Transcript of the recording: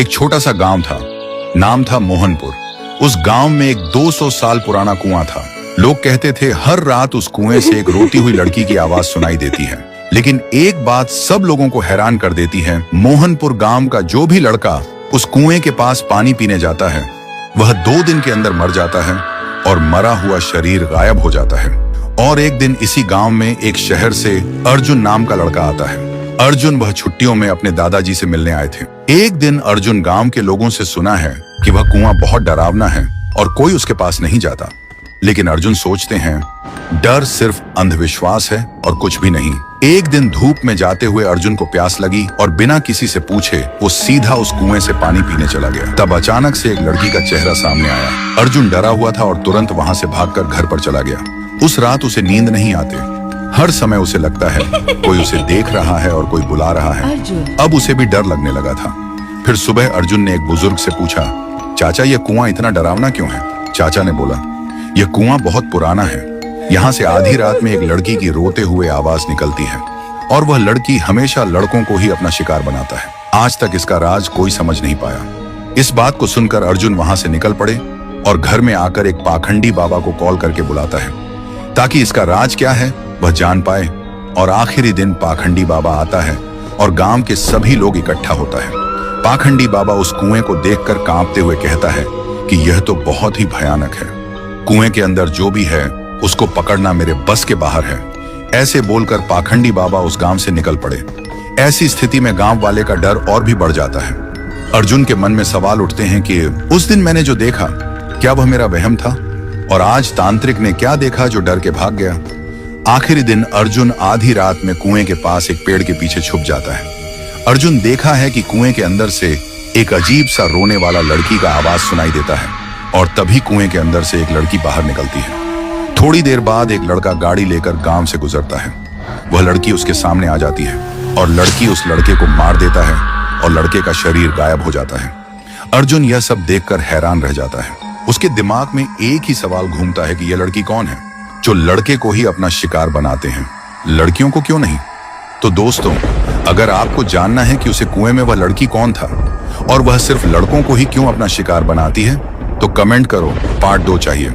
एक छोटा सा गांव था, नाम था मोहनपुर। उस गांव में एक 200 साल पुराना कुआं था। लोग कहते थे हर रात उस कुएं से एक रोती हुई लड़की की आवाज सुनाई देती है। लेकिन एक बात सब लोगों को हैरान कर देती है, मोहनपुर गांव का जो भी लड़का उस कुएं के पास पानी पीने जाता है, वह 2 दिन के अंदर मर जाता है और मरा हुआ शरीर गायब हो जाता है। और एक दिन इसी गांव में एक शहर से अर्जुन नाम का लड़का आता है। अर्जुन वह छुट्टियों में अपने दादाजी से मिलने आए थे। एक दिन अर्जुन गांव के लोगों से सुना है कि वह कुआं बहुत डरावना है और कोई उसके पास नहीं जाता। लेकिन अर्जुन सोचते हैं डर सिर्फ अंधविश्वास है और कुछ भी नहीं। एक दिन धूप में जाते हुए अर्जुन को प्यास लगी और बिना किसी से पूछे वो सीधा उस कुएं से पानी पीने चला गया। तब अचानक से एक लड़की का चेहरा सामने आया। अर्जुन डरा हुआ था और तुरंत वहां से भागकर घर पर चला गया। उस रात उसे नींद नहीं आती। हर समय उसे लगता है कोई उसे देख रहा है और कोई बुला रहा है। अब उसे भी डर लगने लगा था। फिर सुबह अर्जुन ने एक बुजुर्ग से पूछा, चाचा ये कुआं इतना डरावना क्यों है? चाचा ने बोला, यह कुआं बहुत पुराना है। यहाँ से आधी रात में एक लड़की की रोते हुए आवाज निकलती है और वह लड़की हमेशा लड़कों को ही अपना शिकार बनाता है। आज तक इसका राज कोई समझ नहीं पाया। इस बात को सुनकर अर्जुन वहां से निकल पड़े और घर में आकर एक पाखंडी बाबा को कॉल करके बुलाता है ताकि इसका राज क्या है वह जान पाए। और आखिरी दिन पाखंडी बाबा आता है और गांव के सभी लोग इकट्ठा होता है। पाखंडी बाबा उस कुएं को देखकर कांपते हुए कहता है कि यह तो बहुत ही भयानक है। कुएं के अंदर जो भी है उसको पकड़ना मेरे बस के बाहर है। ऐसे बोलकर पाखंडी बाबा उस गांव से निकल पड़े। ऐसी स्थिति में गांव वाले का डर और भी बढ़ जाता है। अर्जुन के मन में सवाल उठते हैं कि उस दिन मैंने जो देखा क्या वह मेरा वहम था, और आज तांत्रिक ने क्या देखा जो डर के भाग गया। आखिरी दिन अर्जुन आधी रात में कुएं के पास एक पेड़ के पीछे छुप जाता है। अर्जुन देखा है कि कुएं के अंदर से एक अजीब सा रोने वाला लड़की का आवाज सुनाई देता है और तभी कुएं के अंदर से एक लड़की बाहर निकलती है। थोड़ी देर बाद एक लड़का गाड़ी लेकर गांव से गुजरता है। वह लड़की उसके सामने आ जाती है और लड़की उस लड़के को मार देता है और लड़के का शरीर गायब हो जाता है। अर्जुन यह सब देखकर हैरान रह जाता है। उसके दिमाग में एक ही सवाल घूमता है कि यह लड़की कौन है जो लड़के को ही अपना शिकार बनाते हैं, लड़कियों को क्यों नहीं? तो दोस्तों, अगर आपको जानना है कि उसे कुएं में वह लड़की कौन था और वह सिर्फ लड़कों को ही क्यों अपना शिकार बनाती है, तो कमेंट करो, पार्ट 2 चाहिए।